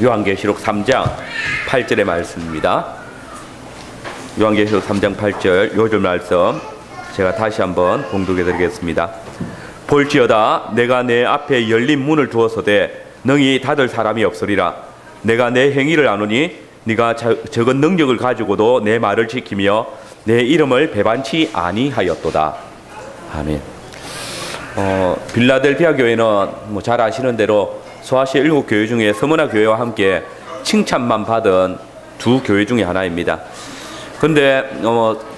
요한계시록 3장 8절의 말씀입니다. 요한계시록 3장 8절 요절 말씀 제가 다시 한번 봉독해 드리겠습니다. 볼지어다 내가 내 앞에 열린 문을 두었으되 능히 닫을 사람이 없으리라. 내가 내 행위를 아노니 네가 적은 능력을 가지고도 내 말을 지키며 내 이름을 배반치 아니하였도다. 아멘. 빌라델피아 교회는 잘 아시는 대로 소아시아 7교회 중에 서머나 교회와 함께 칭찬만 받은 두 교회 중에 하나입니다. 그런데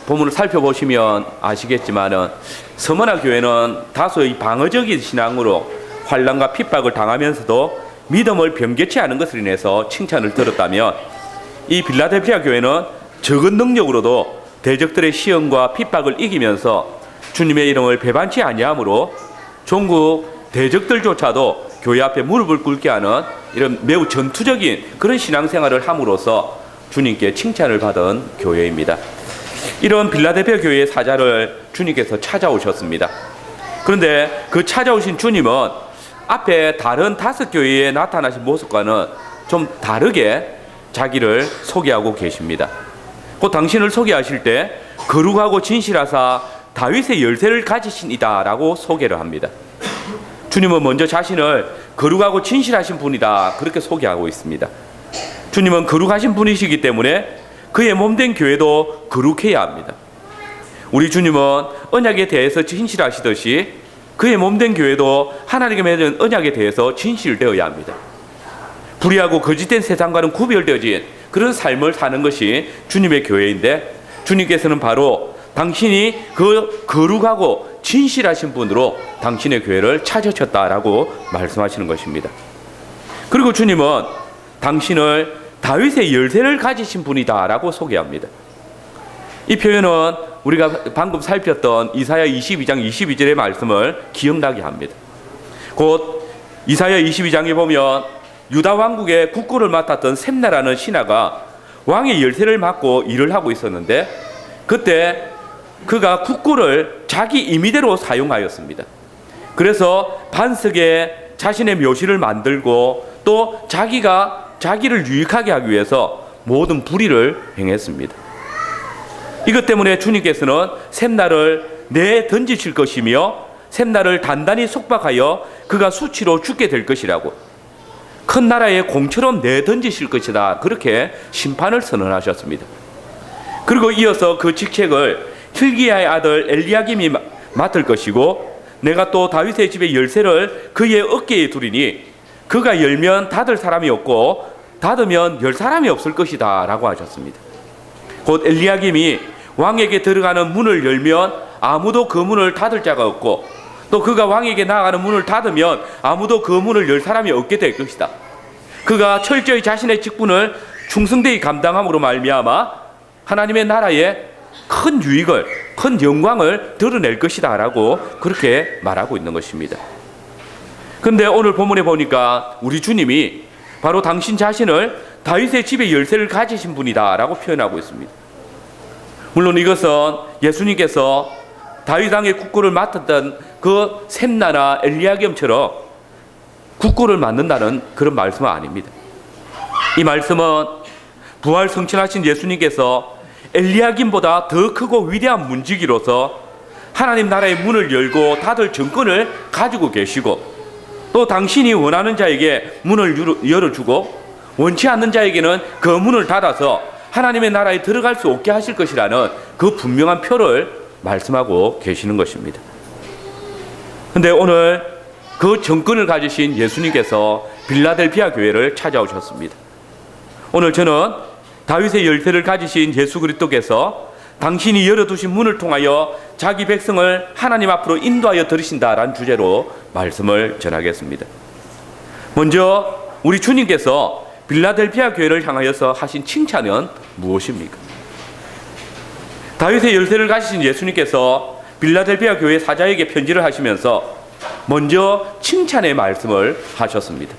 본문을 살펴보시면 아시겠지만은 서머나 교회는 다소 방어적인 신앙으로 환난과 핍박을 당하면서도 믿음을 변개치 않은 것을 인해서 칭찬을 들었다면, 이 빌라델피아 교회는 적은 능력으로도 대적들의 시험과 핍박을 이기면서 주님의 이름을 배반치 아니함으로 종국 대적들조차도 교회 앞에 무릎을 꿇게 하는 이런 매우 전투적인 그런 신앙생활을 함으로써 주님께 칭찬을 받은 교회입니다. 이런 빌라델피아 교회의 사자를 주님께서 찾아오셨습니다. 그런데 그 찾아오신 주님은 앞에 다른 5교회에 나타나신 모습과는 좀 다르게 자기를 소개하고 계십니다. 그 당신을 소개하실 때 거룩하고 진실하사 다윗의 열쇠를 가지신 이다 라고 소개를 합니다. 주님은 먼저 자신을 거룩하고 진실하신 분이다 그렇게 소개하고 있습니다. 주님은 거룩하신 분이시기 때문에 그의 몸된 교회도 거룩해야 합니다. 우리 주님은 언약에 대해서 진실하시듯이 그의 몸된 교회도 하나님께 맺은 언약에 대해서 진실되어야 합니다. 불의하고 거짓된 세상과는 구별되어진 그런 삶을 사는 것이 주님의 교회인데, 주님께서는 바로 당신이 그 거룩하고 진실하신 분으로 당신의 교회를 찾으셨다라고 말씀하시는 것입니다. 그리고 주님은 당신을 다윗의 열쇠를 가지신 분이다라고 소개합니다. 이 표현은 우리가 방금 살폈던 이사야 22장 22절의 말씀을 기억나게 합니다. 곧 이사야 22장에 보면 유다 왕국의 국구를 맡았던 셈나라는 신하가 왕의 열쇠를 맡고 일을 하고 있었는데, 그때 그가 국구를 자기 임의대로 사용하였습니다. 그래서 반석에 자신의 묘실을 만들고 또 자기를 유익하게 하기 위해서 모든 불의를 행했습니다. 이것 때문에 주님께서는 셈나를 내던지실 것이며 셈나를 단단히 속박하여 그가 수치로 죽게 될 것이라고, 큰 나라의 공처럼 내던지실 것이다 그렇게 심판을 선언하셨습니다. 그리고 이어서 그 직책을 hil기야의 아들 엘리야김이 맡을 것이고, 내가 또 다윗의 집의 열쇠를 그의 어깨에 두리니 그가 열면 닫을 사람이 없고 닫으면 열 사람이 없을 것이다 라고 하셨습니다. 곧 엘리야김이 왕에게 들어가는 문을 열면 아무도 그 문을 닫을 자가 없고, 또 그가 왕에게 나아가는 문을 닫으면 아무도 그 문을 열 사람이 없게 될 것이다. 그가 철저히 자신의 직분을 충성되이 감당함으로 말미암아 하나님의 나라에 큰 유익을, 큰 영광을 드러낼 것이다 라고 그렇게 말하고 있는 것입니다. 그런데 오늘 본문에 보니까 우리 주님이 바로 당신 자신을 다윗의 집의 열쇠를 가지신 분이다 라고 표현하고 있습니다. 물론 이것은 예수님께서 다윗 왕의 국구를 맡았던 그 셈나나 엘리야김처럼 국구를 맡는다는 그런 말씀은 아닙니다. 이 말씀은 부활 성취하신 예수님께서 엘리야김보다 더 크고 위대한 문지기로서 하나님 나라의 문을 열고 닫을 정권을 가지고 계시고, 또 당신이 원하는 자에게 문을 열어주고 원치 않는 자에게는 그 문을 닫아서 하나님의 나라에 들어갈 수 없게 하실 것이라는 그 분명한 표를 말씀하고 계시는 것입니다. 그런데 오늘 그 정권을 가지신 예수님께서 빌라델피아 교회를 찾아오셨습니다. 오늘 저는 다윗의 열쇠를 가지신 예수 그리스도께서 당신이 열어두신 문을 통하여 자기 백성을 하나님 앞으로 인도하여 들으신다라는 주제로 말씀을 전하겠습니다. 먼저 우리 주님께서 빌라델피아 교회를 향하여서 하신 칭찬은 무엇입니까? 다윗의 열쇠를 가지신 예수님께서 빌라델피아 교회 사자에게 편지를 하시면서 먼저 칭찬의 말씀을 하셨습니다.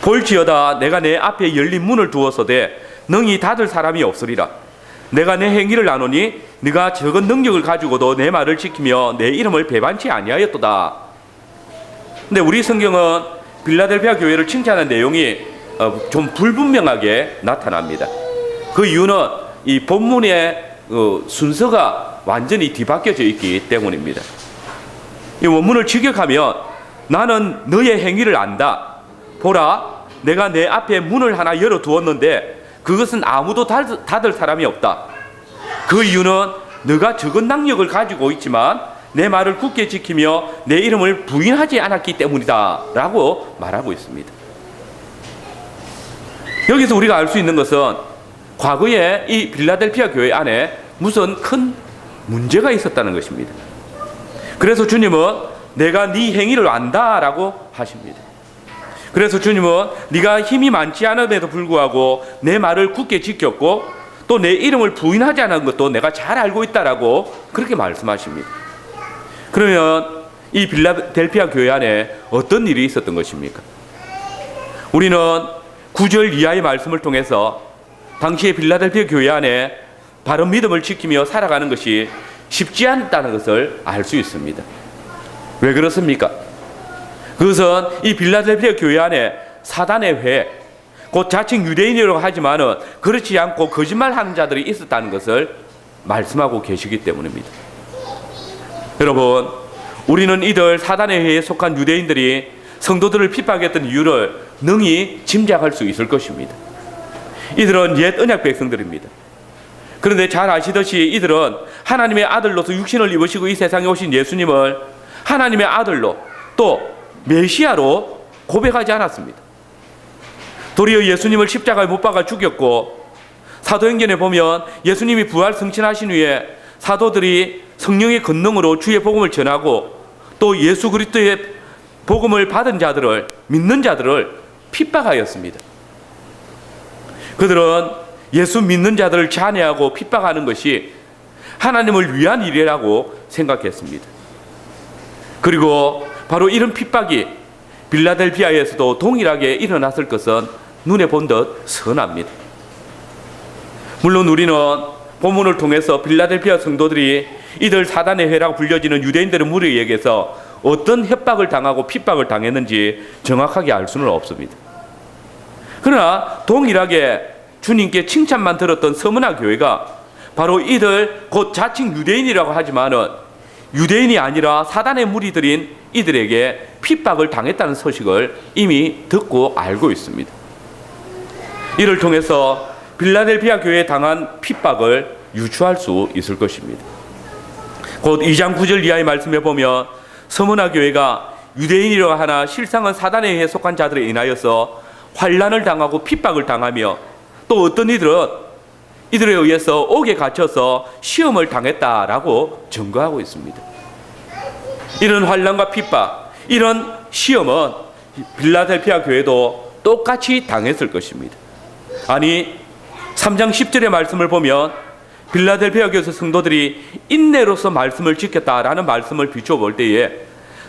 볼지어다 내가 내 앞에 열린 문을 두었으되 능히 닫을 사람이 없으리라. 내가 내 행위를 아노니 네가 적은 능력을 가지고도 내 말을 지키며 내 이름을 배반치 아니하였도다. 근데 우리 성경은 빌라델피아 교회를 칭찬한 내용이 좀 불분명하게 나타납니다. 그 이유는 이 본문의 순서가 완전히 뒤바뀌어져 있기 때문입니다. 이 원문을 직역하면 나는 너의 행위를 안다. 보라, 내가 내 앞에 문을 하나 열어두었는데 그것은 아무도 닫을 사람이 없다. 그 이유는 너가 적은 능력을 가지고 있지만 내 말을 굳게 지키며 내 이름을 부인하지 않았기 때문이다 라고 말하고 있습니다. 여기서 우리가 알 수 있는 것은 과거에 이 빌라델피아 교회 안에 무슨 큰 문제가 있었다는 것입니다. 그래서 주님은 내가 네 행위를 안다 라고 하십니다. 그래서 주님은 네가 힘이 많지 않음에도 불구하고 내 말을 굳게 지켰고 또 내 이름을 부인하지 않은 것도 내가 잘 알고 있다라고 그렇게 말씀하십니다. 그러면 이 빌라델피아 교회 안에 어떤 일이 있었던 것입니까? 우리는 9절 이하의 말씀을 통해서 당시의 빌라델피아 교회 안에 바른 믿음을 지키며 살아가는 것이 쉽지 않다는 것을 알 수 있습니다. 왜 그렇습니까? 그것은 이 빌라델피아 교회 안에 사단의 회, 곧 자칭 유대인이라고 하지만은 그렇지 않고 거짓말하는 자들이 있었다는 것을 말씀하고 계시기 때문입니다. 여러분, 우리는 이들 사단의 회에 속한 유대인들이 성도들을 핍박했던 이유를 능히 짐작할 수 있을 것입니다. 이들은 옛 언약 백성들입니다. 그런데 잘 아시듯이 이들은 하나님의 아들로서 육신을 입으시고 이 세상에 오신 예수님을 하나님의 아들로 또 메시아로 고백하지 않았습니다. 도리어 예수님을 십자가에 못 박아 죽였고 사도행전에 보면 예수님이 부활 승천하신 후에 사도들이 성령의 권능으로 주의 복음을 전하고 또 예수 그리스도의 복음을 받은 자들을 믿는 자들을 핍박하였습니다. 그들은 예수 믿는 자들을 잔해하고 핍박하는 것이 하나님을 위한 일이라고 생각했습니다. 그리고 바로 이런 핍박이 빌라델피아에서도 동일하게 일어났을 것은 눈에 본 듯 선합니다. 물론 우리는 본문을 통해서 빌라델피아 성도들이 이들 사단의 회라고 불려지는 유대인들의 무리에게서 어떤 협박을 당하고 핍박을 당했는지 정확하게 알 수는 없습니다. 그러나 동일하게 주님께 칭찬만 들었던 서문화 교회가 바로 이들 곧 자칭 유대인이라고 하지만은 유대인이 아니라 사단의 무리들인 이들에게 핍박을 당했다는 소식을 이미 듣고 알고 있습니다. 이를 통해서 빌라델피아 교회에 당한 핍박을 유추할 수 있을 것입니다. 곧 2장 9절 이하의 말씀에 보면 서문화 교회가 유대인이라고 하나 실상은 사단에 의해 속한 자들에 인하여서 환난을 당하고 핍박을 당하며 또 어떤 이들은 이들에 의해서 옥에 갇혀서 시험을 당했다라고 증거하고 있습니다. 이런 환난과 핍박, 이런 시험은 빌라델피아 교회도 똑같이 당했을 것입니다. 아니 3장 10절의 말씀을 보면 빌라델피아 교회 성도들이 인내로서 말씀을 지켰다라는 말씀을 비춰볼 때에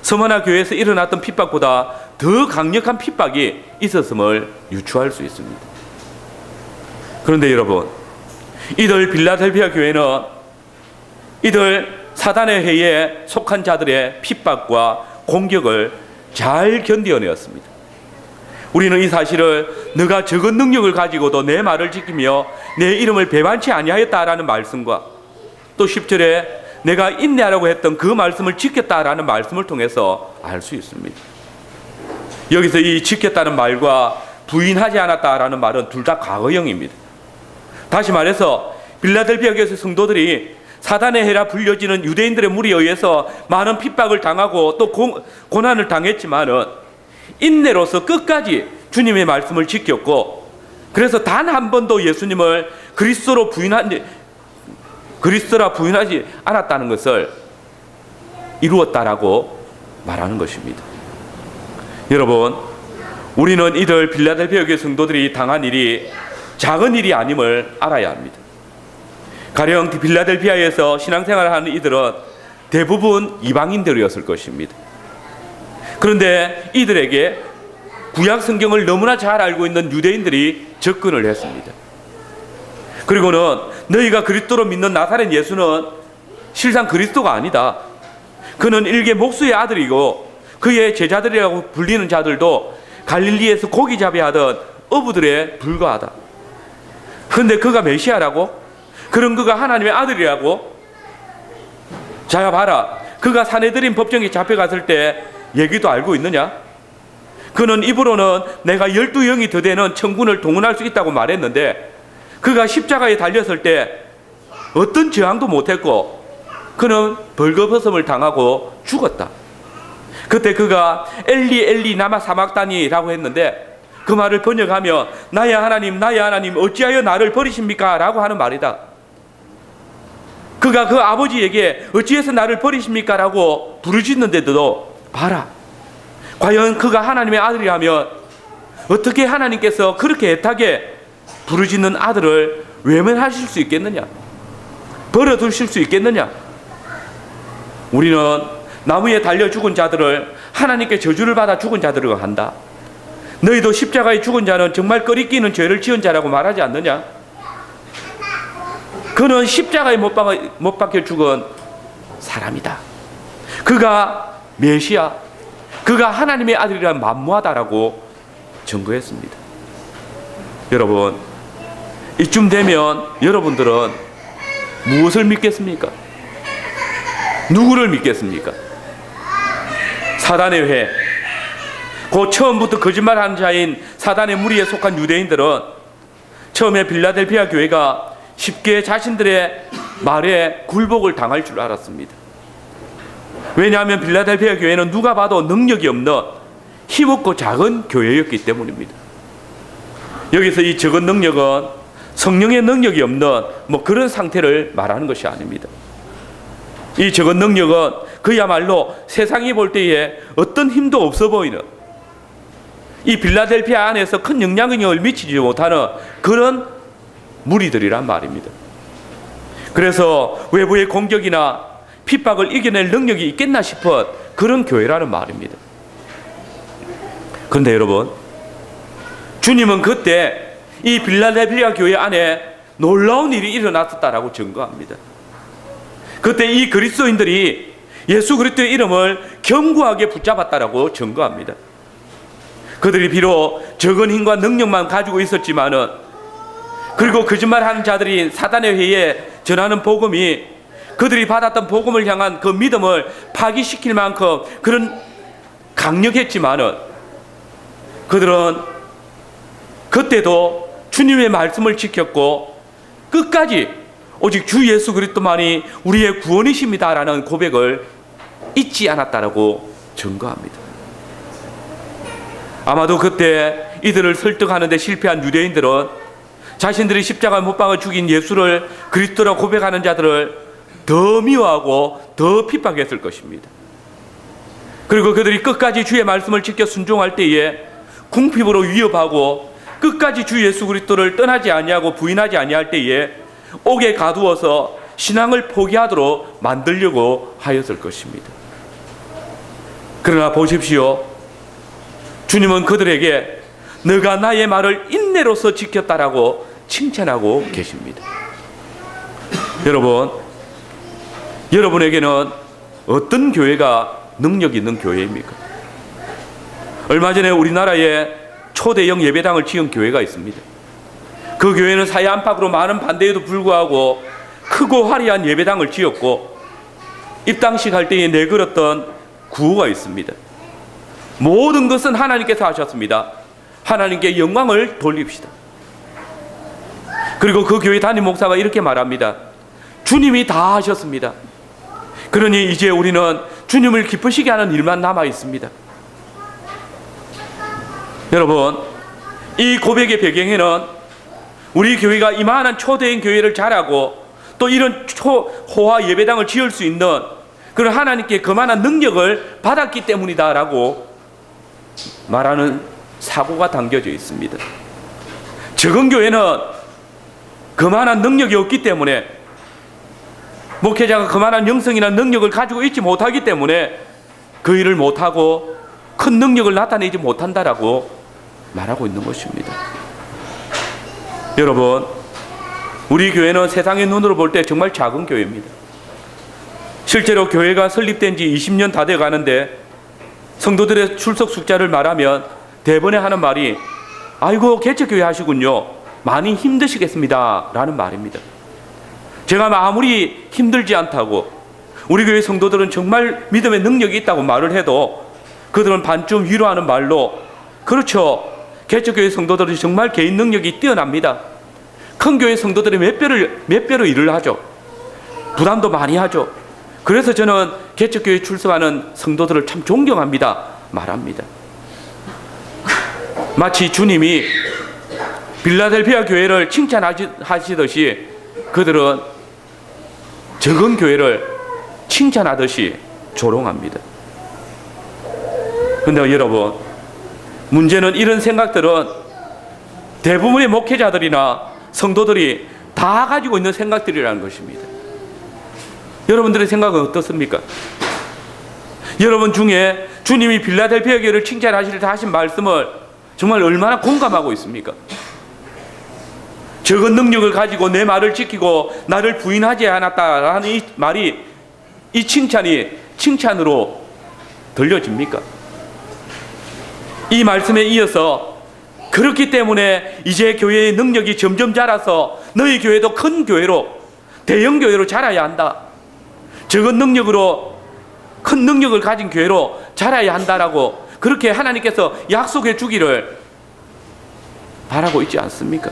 서머나 교회에서 일어났던 핍박보다 더 강력한 핍박이 있었음을 유추할 수 있습니다. 그런데 여러분, 이들 빌라델피아 교회는 이들 사단의 회에 속한 자들의 핍박과 공격을 잘 견뎌내었습니다. 우리는 이 사실을 너가 적은 능력을 가지고도 내 말을 지키며 내 이름을 배반치 아니하였다라는 말씀과 또 10절에 내가 인내하라고 했던 그 말씀을 지켰다라는 말씀을 통해서 알 수 있습니다. 여기서 이 지켰다는 말과 부인하지 않았다라는 말은 둘 다 과거형입니다. 다시 말해서 빌라델피아 교회 성도들이 사단의 해라 불려지는 유대인들의 무리에 의해서 많은 핍박을 당하고 또 고난을 당했지만은 인내로서 끝까지 주님의 말씀을 지켰고 그래서 단 한 번도 예수님을 그리스도라 부인하지 않았다는 것을 이루었다라고 말하는 것입니다. 여러분, 우리는 이들 빌라델피아 교회 성도들이 당한 일이 작은 일이 아님을 알아야 합니다. 가령 빌라델피아에서 신앙생활을 하는 이들은 대부분 이방인들이었을 것입니다. 그런데 이들에게 구약 성경을 너무나 잘 알고 있는 유대인들이 접근을 했습니다. 그리고는 너희가 그리스도로 믿는 나사렛 예수는 실상 그리스도가 아니다. 그는 일개 목수의 아들이고 그의 제자들이라고 불리는 자들도 갈릴리에서 고기잡이 하던 어부들에 불과하다. 그런데 그가 메시아라고? 그런 그가 하나님의 아들이라고? 자, 봐라. 그가 사내들인 법정에 잡혀갔을 때 얘기도 알고 있느냐? 그는 입으로는 내가 12영이 더 되는 천군을 동원할 수 있다고 말했는데, 그가 십자가에 달렸을 때 어떤 저항도 못했고 그는 벌거벗음을 당하고 죽었다. 그때 그가 엘리 엘리 나마 사막다니라고 했는데, 그 말을 번역하면 나의 하나님 어찌하여 나를 버리십니까? 라고 하는 말이다. 그가 그 아버지에게 어찌해서 나를 버리십니까? 라고 부르짖는데도 봐라, 과연 그가 하나님의 아들이라면 어떻게 하나님께서 그렇게 애타게 부르짖는 아들을 외면하실 수 있겠느냐? 버려두실 수 있겠느냐? 우리는 나무에 달려 죽은 자들을 하나님께 저주를 받아 죽은 자들이라고 한다. 너희도 십자가에 죽은 자는 정말 꺼리끼는 죄를 지은 자라고 말하지 않느냐? 그는 십자가에 못 박혀 죽은 사람이다. 그가 메시아, 그가 하나님의 아들이란 만무하다라고 증거했습니다. 여러분, 이쯤 되면 여러분들은 무엇을 믿겠습니까? 누구를 믿겠습니까? 사단의 회, 그 처음부터 거짓말하는 자인 사단의 무리에 속한 유대인들은 처음에 빌라델피아 교회가 쉽게 자신들의 말에 굴복을 당할 줄 알았습니다. 왜냐하면 빌라델피아 교회는 누가 봐도 능력이 없는 힘없고 작은 교회였기 때문입니다. 여기서 이 적은 능력은 성령의 능력이 없는 그런 상태를 말하는 것이 아닙니다. 이 적은 능력은 그야말로 세상이 볼 때에 어떤 힘도 없어 보이는, 이 빌라델피아 안에서 큰 영향력을 미치지 못하는 그런 무리들이란 말입니다. 그래서 외부의 공격이나 핍박을 이겨낼 능력이 있겠나 싶은 그런 교회라는 말입니다. 그런데 여러분, 주님은 그때 이 빌라델피아 교회 안에 놀라운 일이 일어났었다라고 증거합니다. 그때 이 그리스도인들이 예수 그리스도의 이름을 견고하게 붙잡았다라고 증거합니다. 그들이 비록 적은 힘과 능력만 가지고 있었지만은, 그리고 거짓말하는 자들이 사단의 회에 전하는 복음이 그들이 받았던 복음을 향한 그 믿음을 파기시킬 만큼 그런 강력했지만은, 그들은 그때도 주님의 말씀을 지켰고 끝까지 오직 주 예수 그리스도만이 우리의 구원이십니다라는 고백을 잊지 않았다라고 증거합니다. 아마도 그때 이들을 설득하는 데 실패한 유대인들은 자신들이 십자가에 못 박아 죽인 예수를 그리스도라 고백하는 자들을 더 미워하고 더 핍박했을 것입니다. 그리고 그들이 끝까지 주의 말씀을 지켜 순종할 때에 궁핍으로 위협하고 끝까지 주 예수 그리스도를 떠나지 아니하고 부인하지 아니할 때에 옥에 가두어서 신앙을 포기하도록 만들려고 하였을 것입니다. 그러나 보십시오, 주님은 그들에게 너가 나의 말을 인내로서 지켰다라고 칭찬하고 계십니다. 여러분, 여러분에게는 어떤 교회가 능력 있는 교회입니까? 얼마 전에 우리나라에 초대형 예배당을 지은 교회가 있습니다. 그 교회는 사회 안팎으로 많은 반대에도 불구하고 크고 화려한 예배당을 지었고, 입당식 할 때에 내걸었던 구호가 있습니다. 모든 것은 하나님께서 하셨습니다. 하나님께 영광을 돌립시다. 그리고 그 교회 담임 목사가 이렇게 말합니다. 주님이 다 하셨습니다. 그러니 이제 우리는 주님을 기쁘시게 하는 일만 남아 있습니다. 여러분, 이 고백의 배경에는 우리 교회가 이만한 초대형 교회를 잘하고 또 이런 초호화 예배당을 지을 수 있는 그런 하나님께 그만한 능력을 받았기 때문이다라고 말하는 사고가 담겨져 있습니다. 적은 교회는 그만한 능력이 없기 때문에, 목회자가 그만한 영성이나 능력을 가지고 있지 못하기 때문에 그 일을 못하고 큰 능력을 나타내지 못한다라고 말하고 있는 것입니다. 여러분, 우리 교회는 세상의 눈으로 볼 때 정말 작은 교회입니다. 실제로 교회가 설립된 지 20년 다 돼 가는데 성도들의 출석 숫자를 말하면 대번에 하는 말이 아이고 개척교회 하시군요. 많이 힘드시겠습니다. 라는 말입니다. 제가 아무리 힘들지 않다고 우리 교회 성도들은 정말 믿음의 능력이 있다고 말을 해도 그들은 반쯤 위로하는 말로 그렇죠. 개척교회 성도들은 정말 개인 능력이 뛰어납니다. 큰 교회 성도들이 몇 배로 일을 하죠. 부담도 많이 하죠. 그래서 저는 개척교회에 출석하는 성도들을 참 존경합니다. 말합니다. 마치 주님이 빌라델피아 교회를 칭찬하시듯이 그들은 적은 교회를 칭찬하듯이 조롱합니다. 그런데 여러분, 문제는 이런 생각들은 대부분의 목회자들이나 성도들이 다 가지고 있는 생각들이라는 것입니다. 여러분들의 생각은 어떻습니까? 여러분 중에 주님이 빌라델피아 교회를 칭찬하실 때 하신 말씀을 정말 얼마나 공감하고 있습니까? 적은 능력을 가지고 내 말을 지키고 나를 부인하지 않았다라는 이 말이, 이 칭찬이 칭찬으로 들려집니까? 이 말씀에 이어서 그렇기 때문에 이제 교회의 능력이 점점 자라서 너희 교회도 큰 교회로, 대형 교회로 자라야 한다. 적은 능력으로 큰 능력을 가진 교회로 자라야 한다라고 그렇게 하나님께서 약속해 주기를 바라고 있지 않습니까?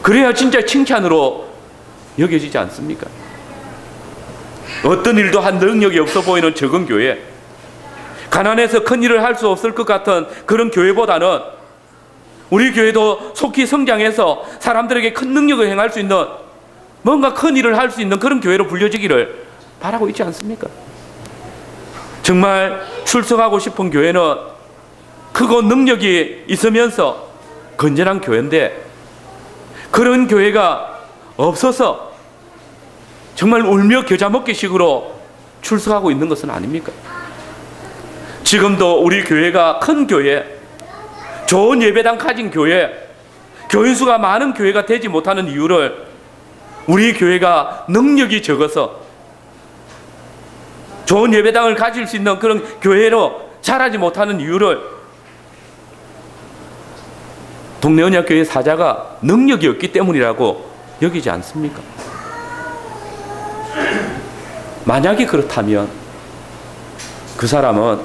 그래야 진짜 칭찬으로 여겨지지 않습니까? 어떤 일도 한 능력이 없어 보이는 적은 교회, 가난해서 큰 일을 할 수 없을 것 같은 그런 교회보다는 우리 교회도 속히 성장해서 사람들에게 큰 능력을 행할 수 있는, 뭔가 큰 일을 할 수 있는 그런 교회로 불려지기를 바라고 있지 않습니까? 정말 출석하고 싶은 교회는 크고 능력이 있으면서 건전한 교회인데 그런 교회가 없어서 정말 울며 겨자 먹기식으로 출석하고 있는 것은 아닙니까? 지금도 우리 교회가 큰 교회, 좋은 예배당 가진 교회, 교인 수가 많은 교회가 되지 못하는 이유를 우리 교회가 능력이 적어서 좋은 예배당을 가질 수 있는 그런 교회로 자라지 못하는 이유를 동네 언약교회 사자가 능력이 없기 때문이라고 여기지 않습니까? 만약에 그렇다면 그 사람은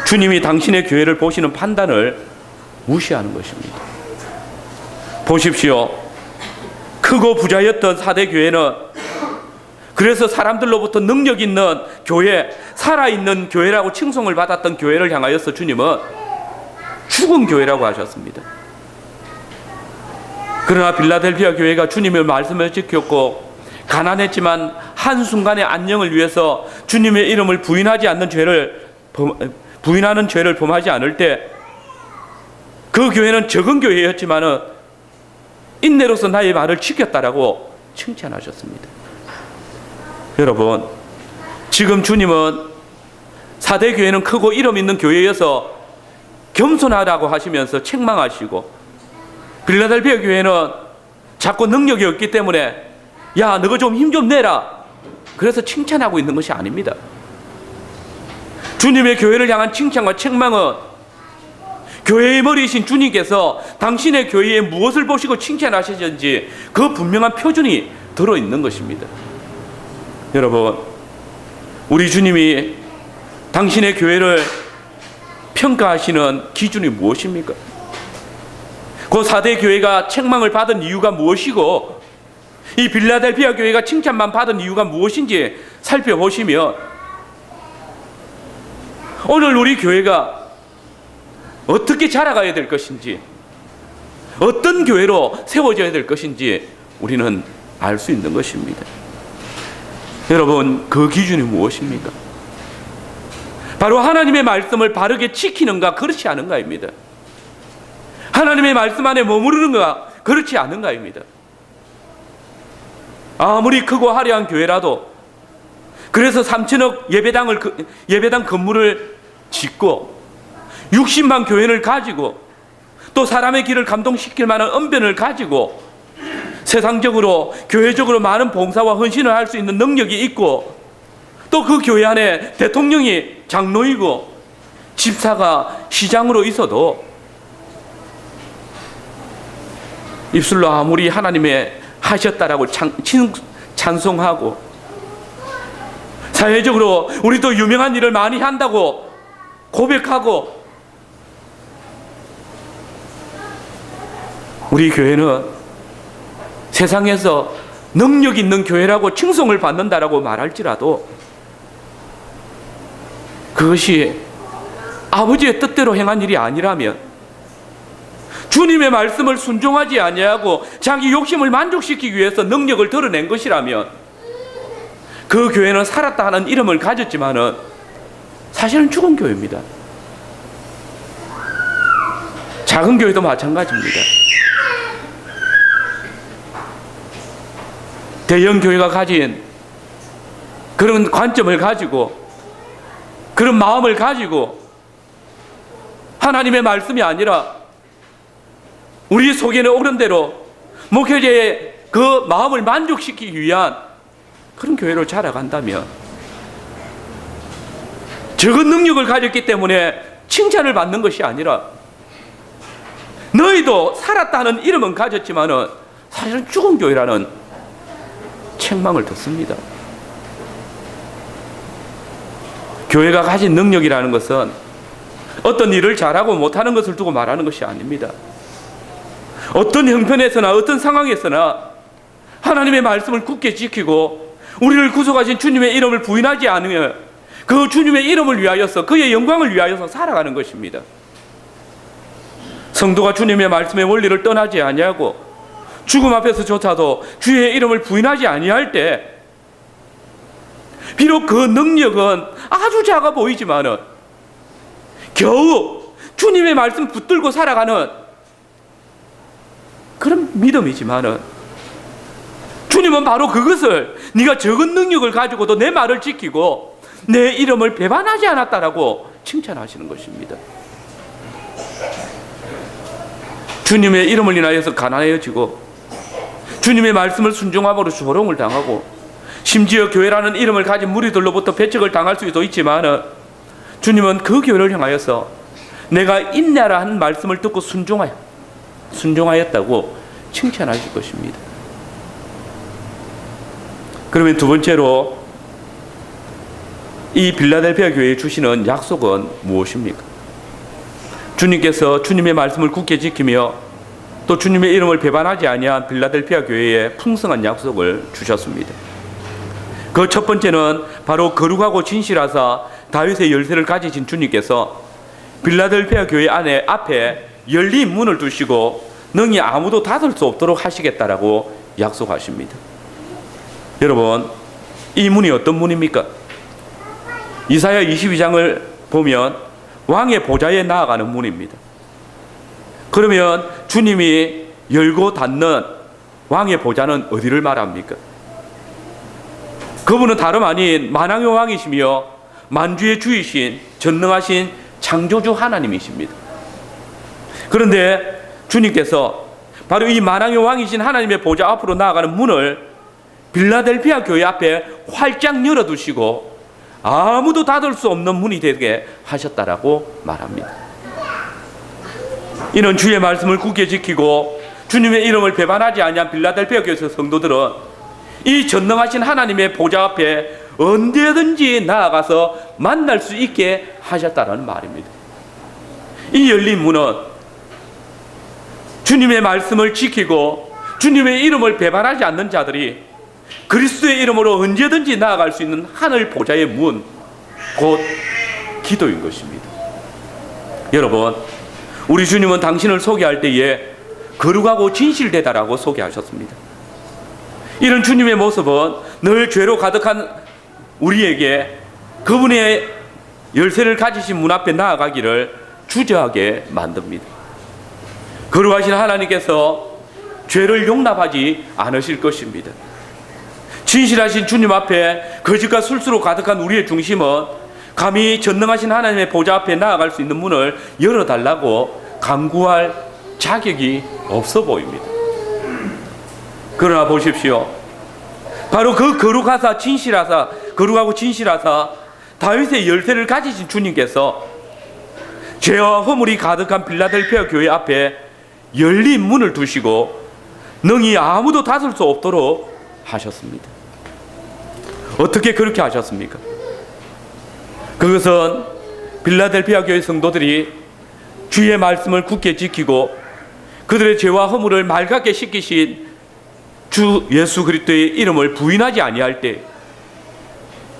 주님이 당신의 교회를 보시는 판단을 무시하는 것입니다. 보십시오. 크고 부자였던 사대 교회는 그래서 사람들로부터 능력 있는 교회, 살아있는 교회라고 칭송을 받았던 교회를 향하여서 주님은 죽은 교회라고 하셨습니다. 그러나 빌라델피아 교회가 주님의 말씀을 지켰고 가난했지만 한순간의 안녕을 위해서 주님의 이름을 부인하는 죄를 범하지 않을 때 그 교회는 적은 교회였지만 인내로서 나의 말을 지켰다라고 칭찬하셨습니다. 여러분, 지금 주님은 사대 교회는 크고 이름 있는 교회여서 겸손하라고 하시면서 책망하시고 빌라델피아 교회는 자꾸 능력이 없기 때문에 야, 너가 좀 힘 좀 내라, 그래서 칭찬하고 있는 것이 아닙니다. 주님의 교회를 향한 칭찬과 책망은 교회의 머리이신 주님께서 당신의 교회에 무엇을 보시고 칭찬하시는지 그 분명한 표준이 들어있는 것입니다. 여러분, 우리 주님이 당신의 교회를 평가하시는 기준이 무엇입니까? 그 4대 교회가 책망을 받은 이유가 무엇이고 이 빌라델피아 교회가 칭찬만 받은 이유가 무엇인지 살펴보시면 오늘 우리 교회가 어떻게 자라가야 될 것인지, 어떤 교회로 세워져야 될 것인지 우리는 알 수 있는 것입니다. 여러분, 그 기준이 무엇입니까? 바로 하나님의 말씀을 바르게 지키는가 그렇지 않은가입니다. 하나님의 말씀 안에 머무르는가 그렇지 않은가입니다. 아무리 크고 화려한 교회라도 그래서 3천억 예배당 건물을 짓고 60만 교인을 가지고 또 사람의 길을 감동시킬 만한 언변을 가지고 세상적으로 교회적으로 많은 봉사와 헌신을 할 수 있는 능력이 있고 또 그 교회 안에 대통령이 장로이고 집사가 시장으로 있어도 입술로 아무리 하나님의 하셨다라고 찬송하고 사회적으로 우리도 유명한 일을 많이 한다고 고백하고, 우리 교회는 세상에서 능력 있는 교회라고 칭송을 받는다라고 말할지라도 그것이 아버지의 뜻대로 행한 일이 아니라면, 주님의 말씀을 순종하지 아니하고 자기 욕심을 만족시키기 위해서 능력을 드러낸 것이라면, 그 교회는 살았다 하는 이름을 가졌지만은 사실은 죽은 교회입니다. 작은 교회도 마찬가지입니다. 대형 교회가 가진 그런 관점을 가지고, 그런 마음을 가지고 하나님의 말씀이 아니라 우리 속에는 옳은 대로 목회자의 그 마음을 만족시키기 위한 그런 교회로 자라간다면, 적은 능력을 가졌기 때문에 칭찬을 받는 것이 아니라, 너희도 살았다는 이름은 가졌지만은 사실은 죽은 교회라는 책망을 듣습니다. 교회가 가진 능력이라는 것은 어떤 일을 잘하고 못하는 것을 두고 말하는 것이 아닙니다. 어떤 형편에서나 어떤 상황에서나 하나님의 말씀을 굳게 지키고 우리를 구속하신 주님의 이름을 부인하지 않으며 그 주님의 이름을 위하여서, 그의 영광을 위하여서 살아가는 것입니다. 성도가 주님의 말씀의 원리를 떠나지 아니하고 죽음 앞에서조차도 주의 이름을 부인하지 아니할 때, 비록 그 능력은 아주 작아 보이지만은 겨우 주님의 말씀 붙들고 살아가는 그런 믿음이지만은, 주님은 바로 그것을 네가 적은 능력을 가지고도 내 말을 지키고 내 이름을 배반하지 않았다라고 칭찬하시는 것입니다. 주님의 이름을 인하여서 가난해지고 주님의 말씀을 순종함으로 조롱을 당하고, 심지어 교회라는 이름을 가진 무리들로부터 배척을 당할 수도 있지만, 주님은 그 교회를 향하여서 내가 인내하라 하는 말씀을 듣고 순종하였다고 칭찬하실 것입니다. 그러면 두 번째로 이 빌라델피아 교회에 주시는 약속은 무엇입니까? 주님께서 주님의 말씀을 굳게 지키며 또 주님의 이름을 배반하지 아니한 빌라델피아 교회에 풍성한 약속을 주셨습니다. 그 첫 번째는 바로 거룩하고 진실하사 다윗의 열쇠를 가지신 주님께서 빌라델피아 교회 앞에 열린 문을 두시고 능히 아무도 닫을 수 없도록 하시겠다라고 약속하십니다. 여러분, 이 문이 어떤 문입니까? 이사야 22장을 보면 왕의 보좌에 나아가는 문입니다. 그러면 주님이 열고 닫는 왕의 보좌는 어디를 말합니까? 그분은 다름 아닌 만왕의 왕이시며 만주의 주이신 전능하신 창조주 하나님이십니다. 그런데 주님께서 바로 이 만왕의 왕이신 하나님의 보좌 앞으로 나아가는 문을 빌라델피아 교회 앞에 활짝 열어두시고 아무도 닫을 수 없는 문이 되게 하셨다라고 말합니다. 이는 주의 말씀을 굳게 지키고 주님의 이름을 배반하지 아니한 빌라델피아 교회 성도들은 이 전능하신 하나님의 보좌 앞에 언제든지 나아가서 만날 수 있게 하셨다는 말입니다. 이 열린 문은 주님의 말씀을 지키고 주님의 이름을 배반하지 않는 자들이 그리스도의 이름으로 언제든지 나아갈 수 있는 하늘 보좌의 문, 곧 기도인 것입니다. 여러분, 우리 주님은 당신을 소개할 때에 거룩하고 진실되다라고 소개하셨습니다. 이런 주님의 모습은 늘 죄로 가득한 우리에게 그분의 열쇠를 가지신 문 앞에 나아가기를 주저하게 만듭니다. 거룩하신 하나님께서 죄를 용납하지 않으실 것입니다. 진실하신 주님 앞에 거짓과 술수로 가득한 우리의 중심은 감히 전능하신 하나님의 보좌 앞에 나아갈 수 있는 문을 열어달라고 간구할 자격이 없어 보입니다. 그러나 보십시오. 바로 그 거룩하고 진실하사 다윗의 열쇠를 가지신 주님께서 죄와 허물이 가득한 빌라델피아 교회 앞에 열린 문을 두시고 능히 아무도 닫을 수 없도록 하셨습니다. 어떻게 그렇게 하셨습니까? 그것은 빌라델피아 교회 성도들이 주의 말씀을 굳게 지키고 그들의 죄와 허물을 맑게 씻기신 주 예수 그리스도의 이름을 부인하지 아니할 때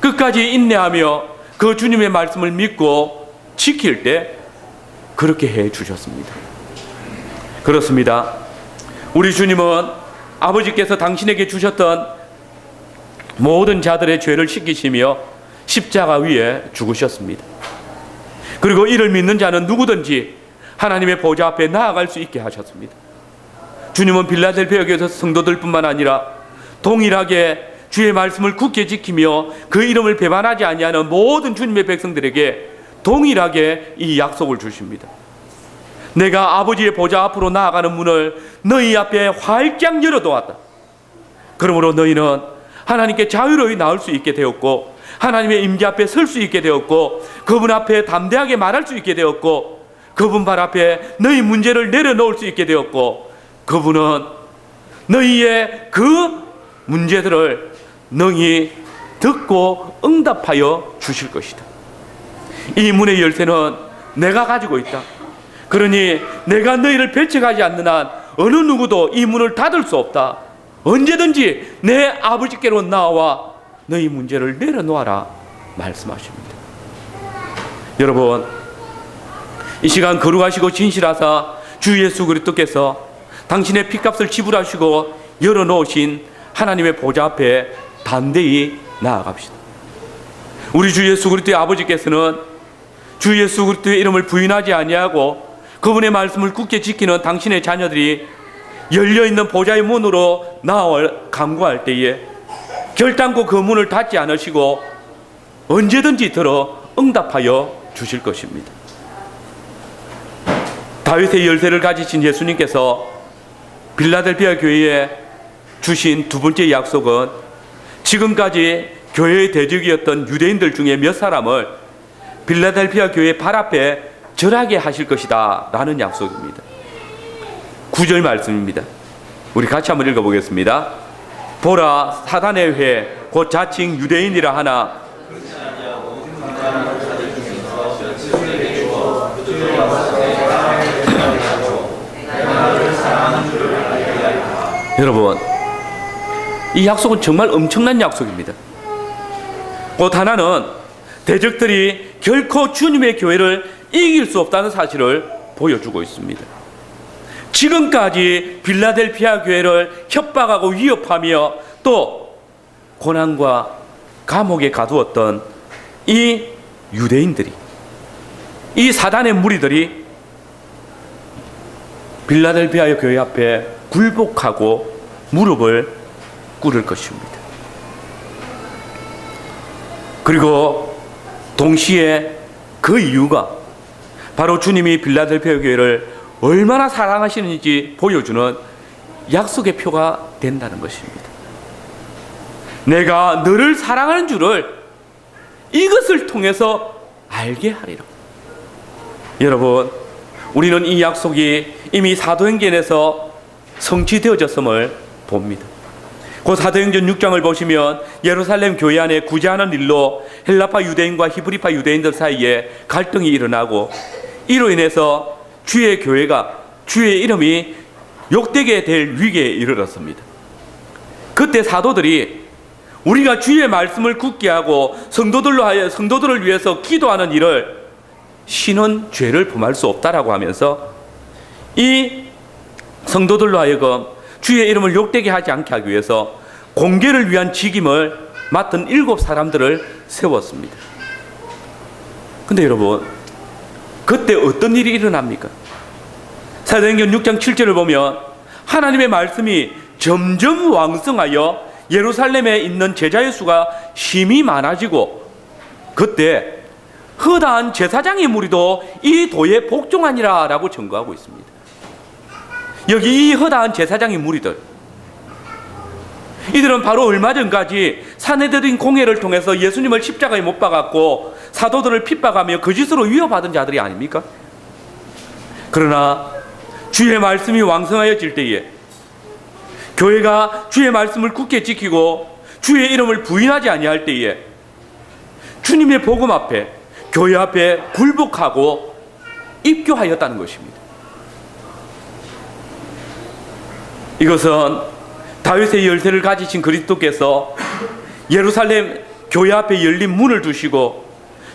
끝까지 인내하며 그 주님의 말씀을 믿고 지킬 때 그렇게 해 주셨습니다. 그렇습니다. 우리 주님은 아버지께서 당신에게 주셨던 모든 자들의 죄를 씻기시며 십자가 위에 죽으셨습니다. 그리고 이를 믿는 자는 누구든지 하나님의 보좌 앞에 나아갈 수 있게 하셨습니다. 주님은 빌라델피아 교회 성도들뿐만 아니라 동일하게 주의 말씀을 굳게 지키며 그 이름을 배반하지 아니하는 모든 주님의 백성들에게 동일하게 이 약속을 주십니다. 내가 아버지의 보좌 앞으로 나아가는 문을 너희 앞에 활짝 열어놓았다. 그러므로 너희는 하나님께 자유로이 나올 수 있게 되었고 하나님의 임재 앞에 설 수 있게 되었고 그분 앞에 담대하게 말할 수 있게 되었고 그분 발 앞에 너희 문제를 내려놓을 수 있게 되었고 그분은 너희의 그 문제들을 능히 듣고 응답하여 주실 것이다. 이 문의 열쇠는 내가 가지고 있다. 그러니 내가 너희를 배척하지 않는 한 어느 누구도 이 문을 닫을 수 없다. 언제든지 내 아버지께로 나와 너희 문제를 내려놓아라 말씀하십니다. 여러분, 이 시간 거룩하시고 진실하사 주 예수 그리스도께서 당신의 피값을 지불하시고 열어놓으신 하나님의 보좌 앞에 담대히 나아갑시다. 우리 주 예수 그리스도의 아버지께서는 주 예수 그리스도의 이름을 부인하지 아니하고 그분의 말씀을 굳게 지키는 당신의 자녀들이 열려있는 보좌의 문으로 나와 간구할 때에 결단코 그 문을 닫지 않으시고 언제든지 들어 응답하여 주실 것입니다. 다윗의 열쇠를 가지신 예수님께서 빌라델피아 교회에 주신 두 번째 약속은 지금까지 교회의 대적이었던 유대인들 중에 몇 사람을 빌라델피아 교회 발 앞에 절하게 하실 것이다 라는 약속입니다. 9절 말씀입니다. 우리 같이 한번 읽어보겠습니다. 보라, 사단의 회 곧 자칭 유대인이라 하나 여러분, 이 약속은 정말 엄청난 약속입니다. 곧 하나는 대적들이 결코 주님의 교회를 이길 수 없다는 사실을 보여주고 있습니다. 지금까지 빌라델피아 교회를 협박하고 위협하며 또 고난과 감옥에 가두었던 이 유대인들이, 이 사단의 무리들이 빌라델피아 교회 앞에 굴복하고 무릎을 꿇을 것입니다. 그리고 동시에 그 이유가 바로 주님이 빌라델피아 교회를 얼마나 사랑하시는지 보여주는 약속의 표가 된다는 것입니다. 내가 너를 사랑하는 줄을 이것을 통해서 알게 하리라. 여러분, 우리는 이 약속이 이미 사도행전에서 성취되어졌음을 봅니다. 그 사도행전 6장을 보시면 예루살렘 교회 안에 구제하는 일로 헬라파 유대인과 히브리파 유대인들 사이에 갈등이 일어나고 이로 인해서 주의 교회가, 주의 이름이 욕되게 될 위기에 이르렀습니다. 그때 사도들이 우리가 주의 말씀을 굳게 하고 성도들을 위해서 기도하는 일을 신은 죄를 범할 수 없다라고 하면서 이 성도들로 하여금 주의 이름을 욕되게 하지 않게 하기 위해서 공개를 위한 직임을 맡은 7 사람들을 세웠습니다. 근데 여러분, 그때 어떤 일이 일어납니까? 사도행전 6장 7절을 보면 하나님의 말씀이 점점 왕성하여 예루살렘에 있는 제자의 수가 심히 많아지고 그때 허다한 제사장의 무리도 이 도에 복종하니라 라고 증거하고 있습니다. 여기 이 허다한 제사장의 무리들, 이들은 바로 얼마 전까지 사내들인 공회를 통해서 예수님을 십자가에 못 박았고 사도들을 핍박하며 거짓으로 위협하던 자들이 아닙니까? 그러나 주의 말씀이 왕성하여질 때에 교회가 주의 말씀을 굳게 지키고 주의 이름을 부인하지 아니할 때에 주님의 복음 앞에, 교회 앞에 굴복하고 입교하였다는 것입니다. 이것은 다윗의 열쇠를 가지신 그리스도께서 예루살렘 교회 앞에 열린 문을 두시고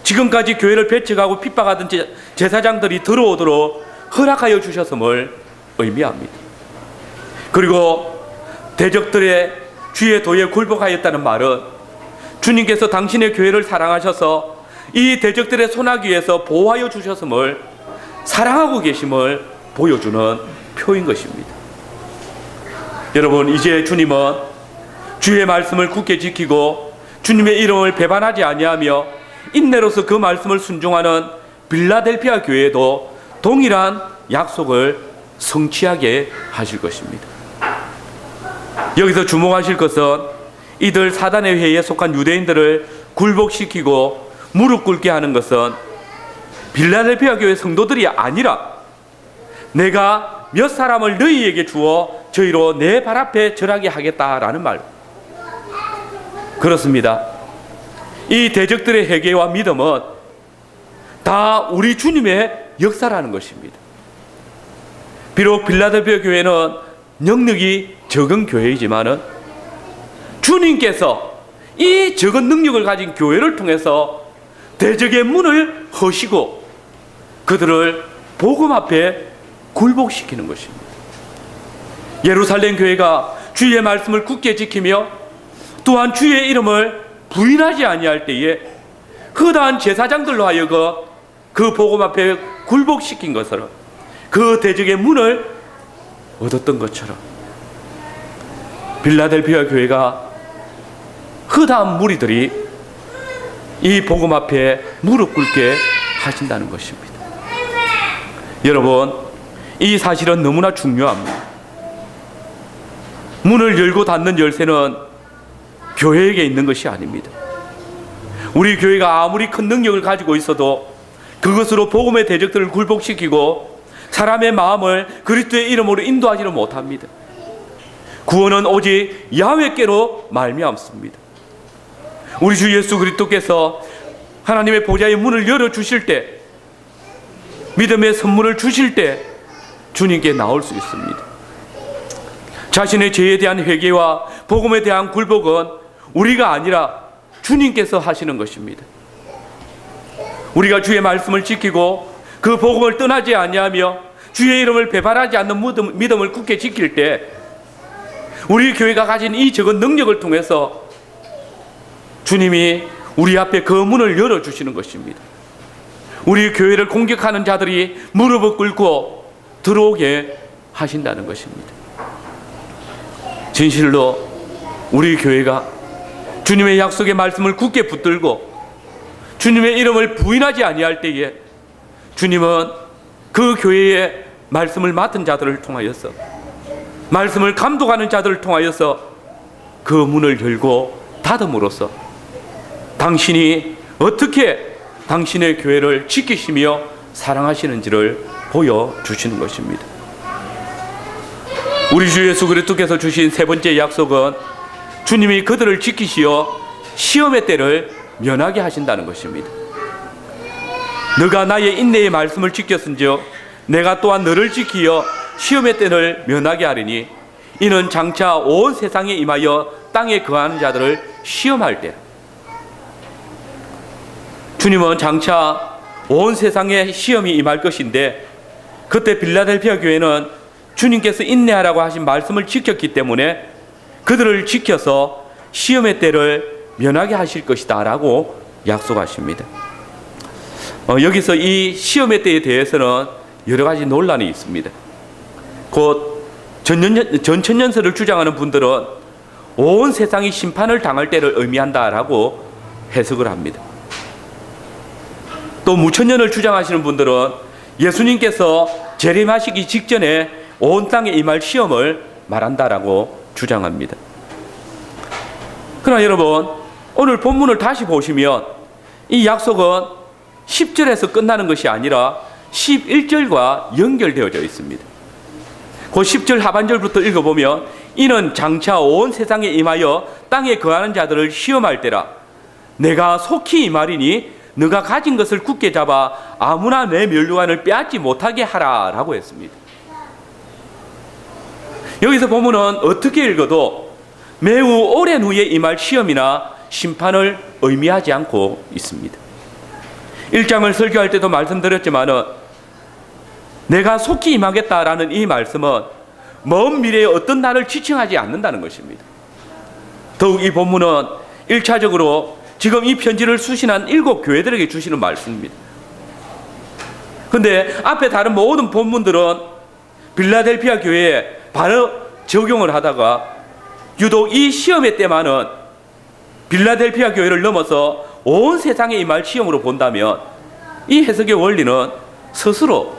지금까지 교회를 배척하고 핍박하던 제사장들이 들어오도록 허락하여 주셨음을 의미합니다. 그리고 대적들의 주의 도에 굴복하였다는 말은 주님께서 당신의 교회를 사랑하셔서 이 대적들의 손아귀에서 보호하여 주셨음을, 사랑하고 계심을 보여주는 표인 것입니다. 여러분, 이제 주님은 주의 말씀을 굳게 지키고 주님의 이름을 배반하지 아니하며 인내로서 그 말씀을 순종하는 빌라델피아 교회에도 동일한 약속을 성취하게 하실 것입니다. 여기서 주목하실 것은 이들 사단의 회의에 속한 유대인들을 굴복시키고 무릎 꿇게 하는 것은 빌라델피아 교회 성도들이 아니라 내가 몇 사람을 너희에게 주어 저희로 내 발 앞에 절하게 하겠다라는 말. 그렇습니다. 이 대적들의 회개와 믿음은 다 우리 주님의 역사라는 것입니다. 비록 빌라델피아 교회는 능력이 적은 교회이지만은 주님께서 이 적은 능력을 가진 교회를 통해서 대적의 문을 허시고 그들을 복음 앞에 굴복시키는 것입니다. 예루살렘 교회가 주의 말씀을 굳게 지키며 또한 주의 이름을 부인하지 아니할 때에 허다한 제사장들로 하여금 그 복음 앞에 굴복시킨 것처럼 그 대적의 문을 얻었던 것처럼 빌라델피아 교회가 허다한 무리들이 이 복음 앞에 무릎 꿇게 하신다는 것입니다. 여러분, 이 사실은 너무나 중요합니다. 문을 열고 닫는 열쇠는 교회에게 있는 것이 아닙니다. 우리 교회가 아무리 큰 능력을 가지고 있어도 그것으로 복음의 대적들을 굴복시키고 사람의 마음을 그리스도의 이름으로 인도하지는 못합니다. 구원은 오직 야훼께로 말미암습니다. 우리 주 예수 그리스도께서 하나님의 보좌의 문을 열어주실 때, 믿음의 선물을 주실 때 주님께 나올 수 있습니다. 자신의 죄에 대한 회개와 복음에 대한 굴복은 우리가 아니라 주님께서 하시는 것입니다. 우리가 주의 말씀을 지키고 그 복음을 떠나지 아니하며 주의 이름을 배반하지 않는 믿음을 굳게 지킬 때 우리 교회가 가진 이 적은 능력을 통해서 주님이 우리 앞에 그 문을 열어주시는 것입니다. 우리 교회를 공격하는 자들이 무릎을 꿇고 들어오게 하신다는 것입니다. 진실로 우리 교회가 주님의 약속의 말씀을 굳게 붙들고 주님의 이름을 부인하지 아니할 때에 주님은 그 교회의 말씀을 맡은 자들을 통하여서, 말씀을 감독하는 자들을 통하여서 그 문을 열고 닫음으로써 당신이 어떻게 당신의 교회를 지키시며 사랑하시는지를 보여주시는 것입니다. 우리 주 예수 그리스도께서 주신 세 번째 약속은 주님이 그들을 지키시어 시험의 때를 면하게 하신다는 것입니다. 너가 나의 인내의 말씀을 지켰은즉 내가 또한 너를 지키어 시험의 때를 면하게 하리니 이는 장차 온 세상에 임하여 땅에 거하는 자들을 시험할 때. 주님은 장차 온 세상에 시험이 임할 것인데 그때 빌라델피아 교회는 주님께서 인내하라고 하신 말씀을 지켰기 때문에 그들을 지켜서 시험의 때를 면하게 하실 것이다 라고 약속하십니다. 여기서 이 시험의 때에 대해서는 여러 가지 논란이 있습니다. 곧 전천년설을 주장하는 분들은 온 세상이 심판을 당할 때를 의미한다라고 해석을 합니다. 또 무천년을 주장하시는 분들은 예수님께서 재림하시기 직전에 온 땅에 임할 시험을 말한다라고 주장합니다. 그러나 여러분, 오늘 본문을 다시 보시면 이 약속은 10절에서 끝나는 것이 아니라 11절과 연결되어져 있습니다. 그 10절 하반절부터 읽어보면 이는 장차 온 세상에 임하여 땅에 거하는 자들을 시험할 때라. 내가 속히 임하리니 너가 가진 것을 굳게 잡아 아무나 내 면류관을 빼앗지 못하게 하라 라고 했습니다. 여기서 보면은 어떻게 읽어도 매우 오랜 후에 임할 시험이나 심판을 의미하지 않고 있습니다. 1장을 설교할 때도 말씀드렸지만은 내가 속히 임하겠다라는 이 말씀은 먼 미래의 어떤 날을 지칭하지 않는다는 것입니다. 더욱 이 본문은 1차적으로 지금 이 편지를 수신한 7 교회들에게 주시는 말씀입니다. 그런데 앞에 다른 모든 본문들은 빌라델피아 교회에 바로 적용을 하다가 유독 이 시험의 때만은 빌라델피아 교회를 넘어서 온 세상에 임할 시험으로 본다면 이 해석의 원리는 스스로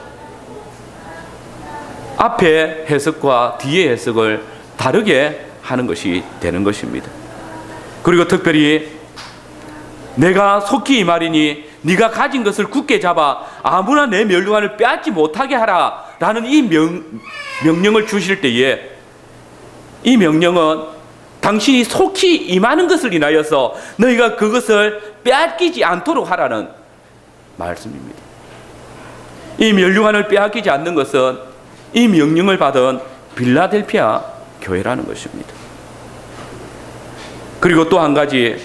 앞에 해석과 뒤의 해석을 다르게 하는 것이 되는 것입니다. 그리고 특별히 내가 속히 임하리니 네가 가진 것을 굳게 잡아 아무나 내 면류관을 빼앗지 못하게 하라 라는 이 명령을 주실 때에 이 명령은 당신이 속히 임하는 것을 인하여서 너희가 그것을 빼앗기지 않도록 하라는 말씀입니다. 이 면류관을 빼앗기지 않는 것은 이 명령을 받은 빌라델피아 교회라는 것입니다. 그리고 또 한 가지,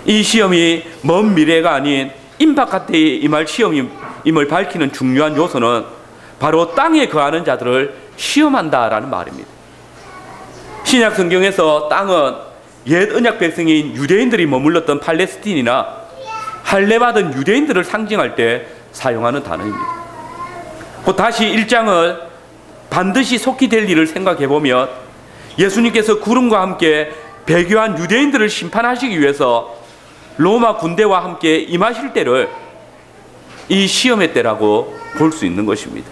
이 시험이 먼 미래가 아닌 임박한테 임할 시험임을 밝히는 중요한 요소는 바로 땅에 거하는 자들을 시험한다라는 말입니다. 신약 성경에서 땅은 옛 언약 백성인 유대인들이 머물렀던 팔레스틴이나 할례받은 유대인들을 상징할 때 사용하는 단어입니다. 곧 다시 1장을 반드시 속히 될 일을 생각해 보면 예수님께서 구름과 함께 배교한 유대인들을 심판하시기 위해서 로마 군대와 함께 임하실 때를 이 시험의 때라고 볼 수 있는 것입니다.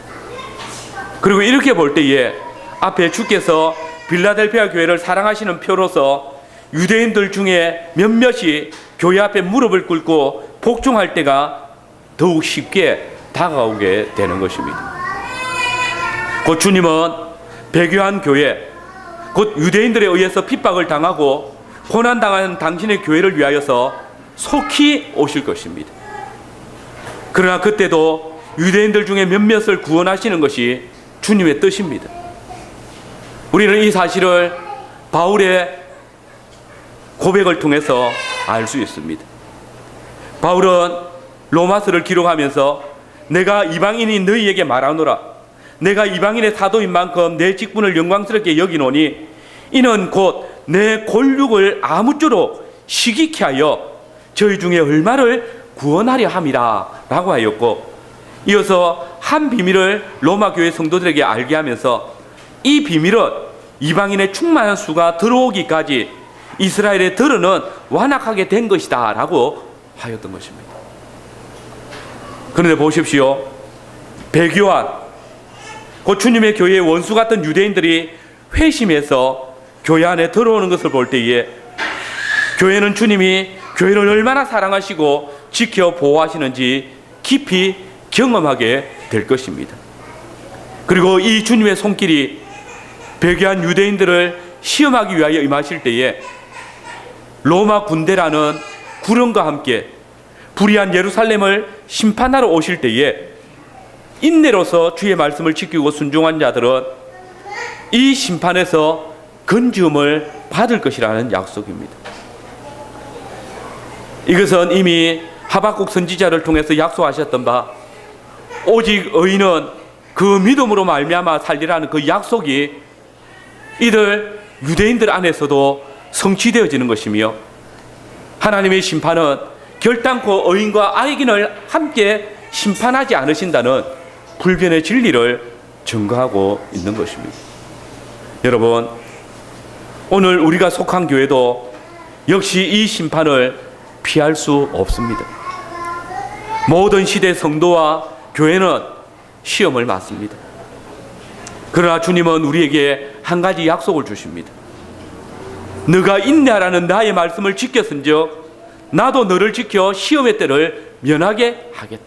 그리고 이렇게 볼 때에 앞에 주께서 빌라델피아 교회를 사랑하시는 표로서 유대인들 중에 몇몇이 교회 앞에 무릎을 꿇고 복종할 때가 더욱 쉽게 다가오게 되는 것입니다. 곧 주님은 배교한 교회, 곧 유대인들에 의해서 핍박을 당하고 고난당한 당신의 교회를 위하여서 속히 오실 것입니다. 그러나 그때도 유대인들 중에 몇몇을 구원하시는 것이 주님의 뜻입니다. 우리는 이 사실을 바울의 고백을 통해서 알 수 있습니다. 바울은 로마서를 기록하면서 내가 이방인이 너희에게 말하노라. 내가 이방인의 사도인 만큼 내 직분을 영광스럽게 여기노니 이는 곧 내 골육을 아무쪼록 시기케 하여 저희 중에 얼마를 구원하려 함이라 라고 하였고, 이어서 한 비밀을 로마 교회 성도들에게 알게 하면서 이 비밀은 이방인의 충만한 수가 들어오기까지 이스라엘의 들어는 완악하게 된 것이다 라고 하였던 것입니다. 그런데 보십시오. 배교한 곧 주님의 교회의 원수 같은 유대인들이 회심해서 교회 안에 들어오는 것을 볼 때에 교회는 주님이 교회를 얼마나 사랑하시고 지켜 보호하시는지 깊이 경험하게 될 것입니다. 그리고 이 주님의 손길이 배교한 유대인들을 시험하기 위하여 임하실 때에 로마 군대라는 구름과 함께 불의한 예루살렘을 심판하러 오실 때에 인내로서 주의 말씀을 지키고 순종한 자들은 이 심판에서 건지움을 받을 것이라는 약속입니다. 이것은 이미 하박국 선지자를 통해서 약속하셨던 바 오직 의인은 그 믿음으로 말미암아 살리라는 그 약속이 이들 유대인들 안에서도 성취되어지는 것이며, 하나님의 심판은 결단코 의인과 악인을 함께 심판하지 않으신다는 불변의 진리를 증거하고 있는 것입니다. 여러분, 오늘 우리가 속한 교회도 역시 이 심판을 피할 수 없습니다. 모든 시대 성도와 교회는 시험을 맞습니다. 그러나 주님은 우리에게 한 가지 약속을 주십니다. 너가 인내하라는 나의 말씀을 지켰은즉 나도 너를 지켜 시험의 때를 면하게 하겠다.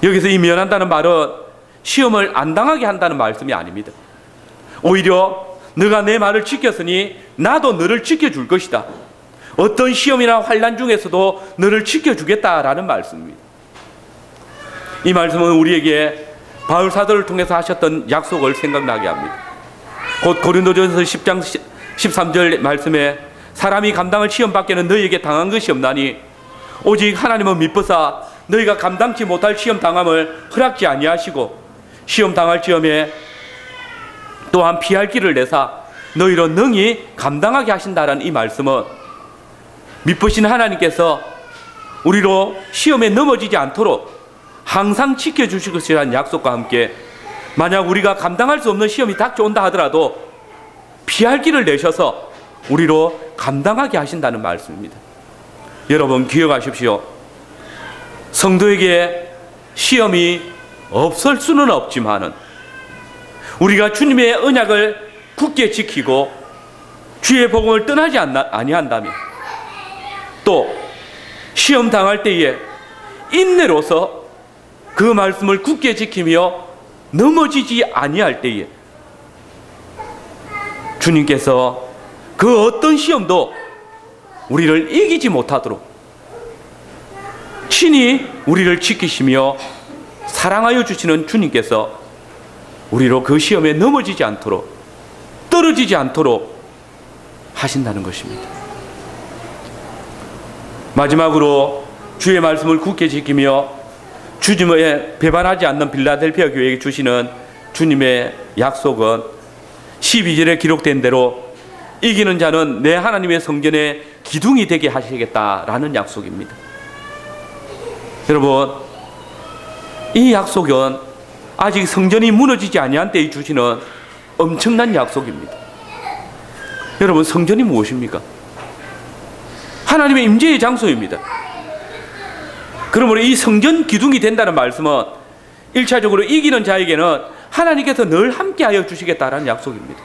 여기서 이 면한다는 말은 시험을 안 당하게 한다는 말씀이 아닙니다. 오히려 너가 내 말을 지켰으니 나도 너를 지켜줄 것이다. 어떤 시험이나 환난 중에서도 너를 지켜주겠다라는 말씀입니다. 이 말씀은 우리에게 바울 사도를 통해서 하셨던 약속을 생각나게 합니다. 곧 고린도전서 10장 13절 말씀에 사람이 감당할 시험 밖에는 너희에게 당한 것이 없나니 오직 하나님은 미쁘사 너희가 감당치 못할 시험 당함을 허락지 아니하시고 시험 당할 시험에 또한 피할 길을 내사 너희로 능히 감당하게 하신다라는 이 말씀은 미쁘신 하나님께서 우리로 시험에 넘어지지 않도록 항상 지켜주실 것이라는 약속과 함께 만약 우리가 감당할 수 없는 시험이 닥쳐온다 하더라도 피할 길을 내셔서 우리로 감당하게 하신다는 말씀입니다. 여러분 기억하십시오. 성도에게 시험이 없을 수는 없지만은 우리가 주님의 언약을 굳게 지키고 주의 복음을 떠나지 아니한다면 또 시험 당할 때에 인내로서 그 말씀을 굳게 지키며 넘어지지 아니할 때에 주님께서 그 어떤 시험도 우리를 이기지 못하도록 친히 우리를 지키시며 사랑하여 주시는 주님께서 우리로 그 시험에 넘어지지 않도록 떨어지지 않도록 하신다는 것입니다. 마지막으로 주의 말씀을 굳게 지키며 주님의 배반하지 않는 빌라델피아 교회에게 주시는 주님의 약속은 12절에 기록된 대로 이기는 자는 내 하나님의 성전의 기둥이 되게 하시겠다라는 약속입니다. 여러분, 이 약속은 아직 성전이 무너지지 아니한 때에 주시는 엄청난 약속입니다. 여러분, 성전이 무엇입니까? 하나님의 임재의 장소입니다. 그러므로 이 성전 기둥이 된다는 말씀은 1차적으로 이기는 자에게는 하나님께서 늘 함께하여 주시겠다라는 약속입니다.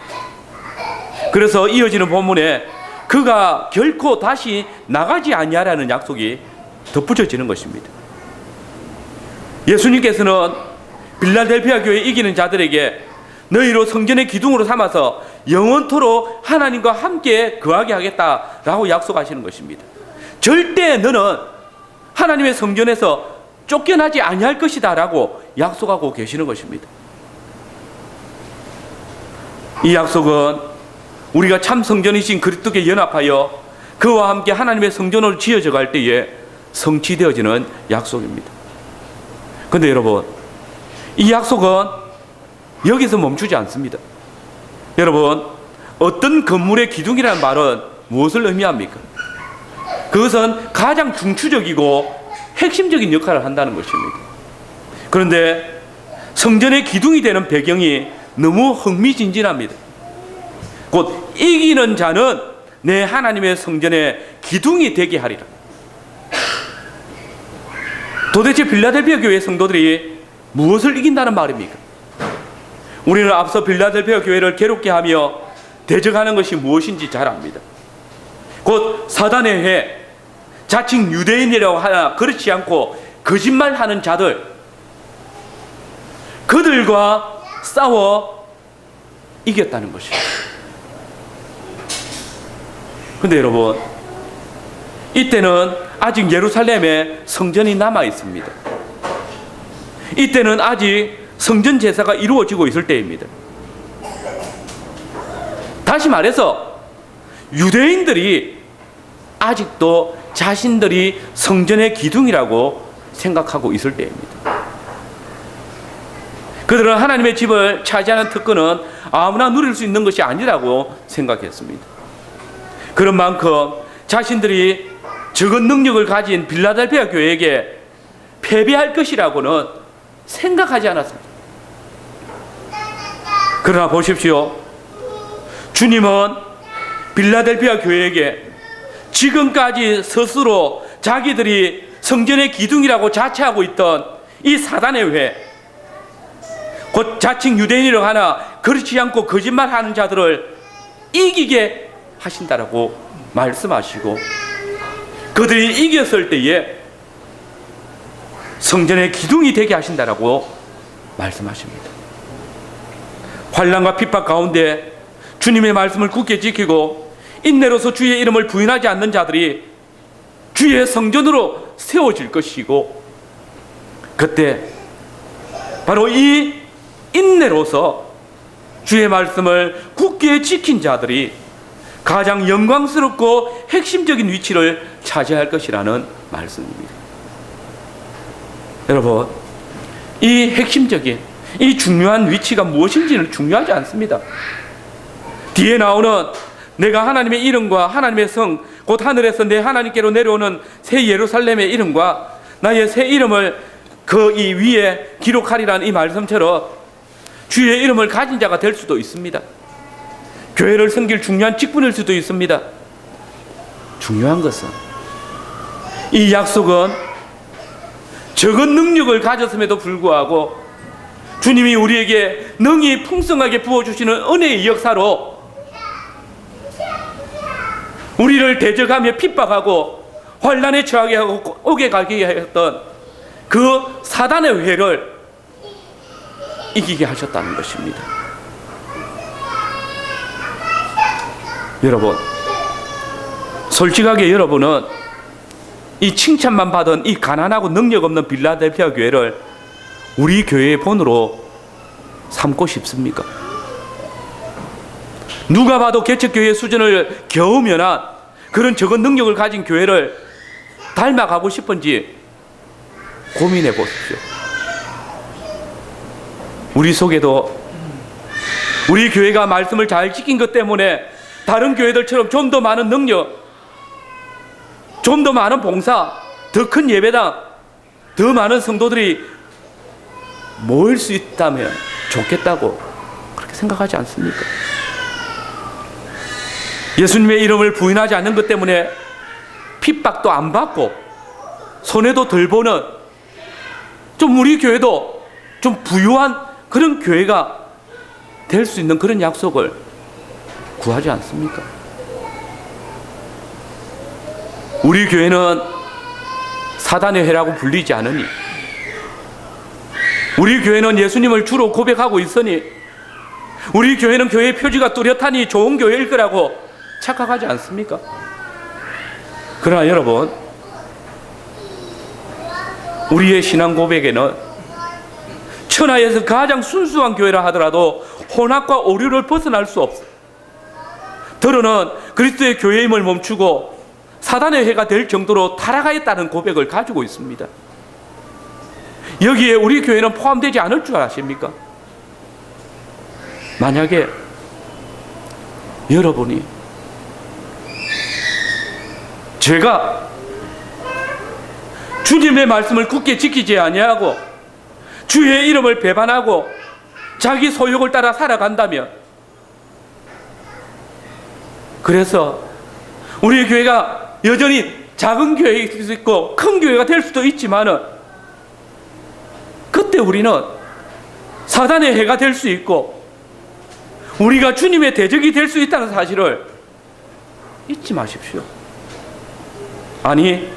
그래서 이어지는 본문에 그가 결코 다시 나가지 아니하라는 약속이 덧붙여지는 것입니다. 예수님께서는 빌라델피아 교회 이기는 자들에게 너희로 성전의 기둥으로 삼아서 영원토록 하나님과 함께 거하게 하겠다라고 약속하시는 것입니다. 절대 너는 하나님의 성전에서 쫓겨나지 아니할 것이다 라고 약속하고 계시는 것입니다. 이 약속은 우리가 참 성전이신 그리스도께 연합하여 그와 함께 하나님의 성전으로 지어져 갈 때에 성취되어지는 약속입니다. 그런데 여러분, 이 약속은 여기서 멈추지 않습니다. 여러분, 어떤 건물의 기둥이라는 말은 무엇을 의미합니까? 그것은 가장 중추적이고 핵심적인 역할을 한다는 것입니다. 그런데 성전의 기둥이 되는 배경이 너무 흥미진진합니다. 곧 이기는 자는 내 하나님의 성전의 기둥이 되게 하리라. 도대체 빌라델피아 교회 성도들이 무엇을 이긴다는 말입니까? 우리는 앞서 빌라델피아 교회를 괴롭게 하며 대적하는 것이 무엇인지 잘 압니다. 곧 사단의 해, 자칭 유대인이라고 하나 그렇지 않고 거짓말하는 자들, 그들과 싸워 이겼다는 것입니다. 그런데 여러분, 이때는 아직 예루살렘에 성전이 남아 있습니다. 이때는 아직 성전 제사가 이루어지고 있을 때입니다. 다시 말해서 유대인들이 아직도 자신들이 성전의 기둥이라고 생각하고 있을 때입니다. 그들은 하나님의 집을 차지하는 특권은 아무나 누릴 수 있는 것이 아니라고 생각했습니다. 그런 만큼 자신들이 적은 능력을 가진 빌라델피아 교회에게 패배할 것이라고는 생각하지 않았습니다. 그러나 보십시오. 주님은 빌라델피아 교회에게 지금까지 스스로 자기들이 성전의 기둥이라고 자처하고 있던 이 사단의 회, 곧 자칭 유대인이라고 하나 그렇지 않고 거짓말하는 자들을 이기게 하신다라고 말씀하시고, 그들이 이겼을 때에 성전의 기둥이 되게 하신다라고 말씀하십니다. 환난과 핍박 가운데 주님의 말씀을 굳게 지키고 인내로서 주의 이름을 부인하지 않는 자들이 주의 성전으로 세워질 것이고, 그때 바로 이 인내로서 주의 말씀을 굳게 지킨 자들이 가장 영광스럽고 핵심적인 위치를 차지할 것이라는 말씀입니다. 여러분, 이 핵심적인, 이 중요한 위치가 무엇인지는 중요하지 않습니다. 뒤에 나오는 내가 하나님의 이름과 하나님의 성, 곧 하늘에서 내 하나님께로 내려오는 새 예루살렘의 이름과 나의 새 이름을 그 이 위에 기록하리라는 이 말씀처럼 주의 이름을 가진 자가 될 수도 있습니다. 교회를 섬길 중요한 직분일 수도 있습니다. 중요한 것은 이 약속은 적은 능력을 가졌음에도 불구하고 주님이 우리에게 능히 풍성하게 부어주시는 은혜의 역사로 우리를 대적하며 핍박하고 환난에 처하게 하고 옥에 가게 하였던 그 사단의 회를 이기게 하셨다는 것입니다. 여러분, 솔직하게 여러분은 이 칭찬만 받은 이 가난하고 능력 없는 빌라델피아 교회를 우리 교회의 본으로 삼고 싶습니까? 누가 봐도 개척교회 수준을 겨우 면한 그런 적은 능력을 가진 교회를 닮아가고 싶은지 고민해 보십시오. 우리 속에도 우리 교회가 말씀을 잘 지킨 것 때문에 다른 교회들처럼 좀 더 많은 능력, 좀 더 많은 봉사, 더 큰 예배당, 더 많은 성도들이 모일 수 있다면 좋겠다고 그렇게 생각하지 않습니까? 예수님의 이름을 부인하지 않는 것 때문에 핍박도 안 받고 손해도 덜 보는, 좀 우리 교회도 좀 부유한 그런 교회가 될 수 있는 그런 약속을 구하지 않습니까? 우리 교회는 사단의 회라고 불리지 않으니, 우리 교회는 예수님을 주로 고백하고 있으니, 우리 교회는 교회의 표지가 뚜렷하니 좋은 교회일 거라고 착각하지 않습니까? 그러나 여러분, 우리의 신앙 고백에는 천하에서 가장 순수한 교회라 하더라도 혼합과 오류를 벗어날 수 없어. 더러는 그리스도의 교회임을 멈추고 사단의 회가 될 정도로 타락하였다는 고백을 가지고 있습니다. 여기에 우리 교회는 포함되지 않을 줄 아십니까? 만약에 여러분이 제가 주님의 말씀을 굳게 지키지 아니하고 주의 이름을 배반하고 자기 소욕을 따라 살아간다면, 그래서 우리 교회가 여전히 작은 교회일 수 있고 큰 교회가 될 수도 있지만은, 그때 우리는 사단의 해가 될 수 있고 우리가 주님의 대적이 될 수 있다는 사실을 잊지 마십시오. 아니,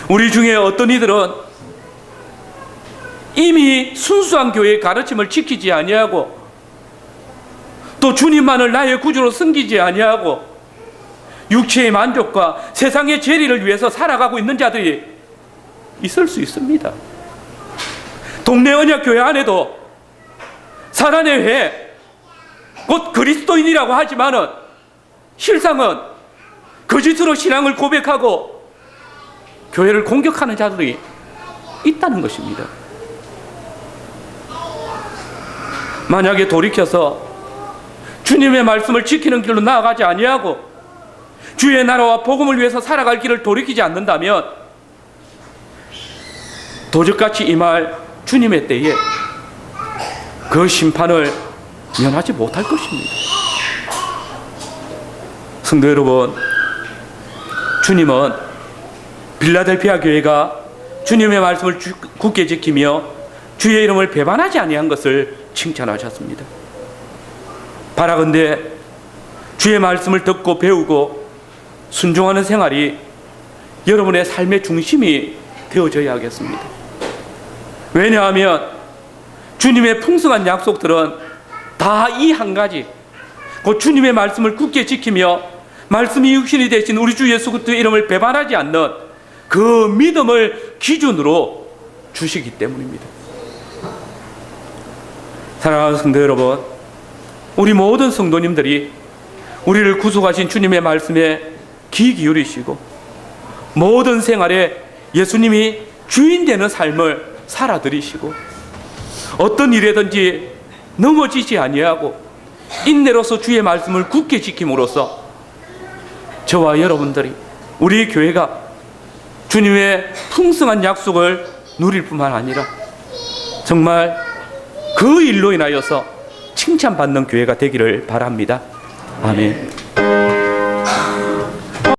우리 중에 어떤 이들은 이미 순수한 교회의 가르침을 지키지 아니하고 또 주님만을 나의 구주로 섬기지 아니하고 육체의 만족과 세상의 재리를 위해서 살아가고 있는 자들이 있을 수 있습니다. 동네 언약교회 안에도 사단의 회, 곧 그리스도인이라고 하지만은 실상은 거짓으로 신앙을 고백하고 교회를 공격하는 자들이 있다는 것입니다. 만약에 돌이켜서 주님의 말씀을 지키는 길로 나아가지 아니하고 주의 나라와 복음을 위해서 살아갈 길을 돌이키지 않는다면 도적같이 임할 주님의 때에 그 심판을 면하지 못할 것입니다. 성도 여러분, 주님은 빌라델피아 교회가 주님의 말씀을 굳게 지키며 주의 이름을 배반하지 아니한 것을 칭찬하셨습니다. 바라건대 주의 말씀을 듣고 배우고 순종하는 생활이 여러분의 삶의 중심이 되어져야 하겠습니다. 왜냐하면 주님의 풍성한 약속들은 다 다 이 한 가지, 그 주님의 말씀을 굳게 지키며 말씀이 육신이 되신 우리 주 예수 그리스도의 이름을 배반하지 않는 그 믿음을 기준으로 주시기 때문입니다. 사랑하는 성도 여러분, 우리 모든 성도님들이 우리를 구속하신 주님의 말씀에 귀 기울이시고 모든 생활에 예수님이 주인 되는 삶을 살아들이시고 어떤 일에든지 넘어지지 아니하고 인내로서 주의 말씀을 굳게 지킴으로써 저와 여러분들이, 우리 교회가 주님의 풍성한 약속을 누릴 뿐만 아니라 정말 그 일로 인하여서 칭찬받는 교회가 되기를 바랍니다. 아멘.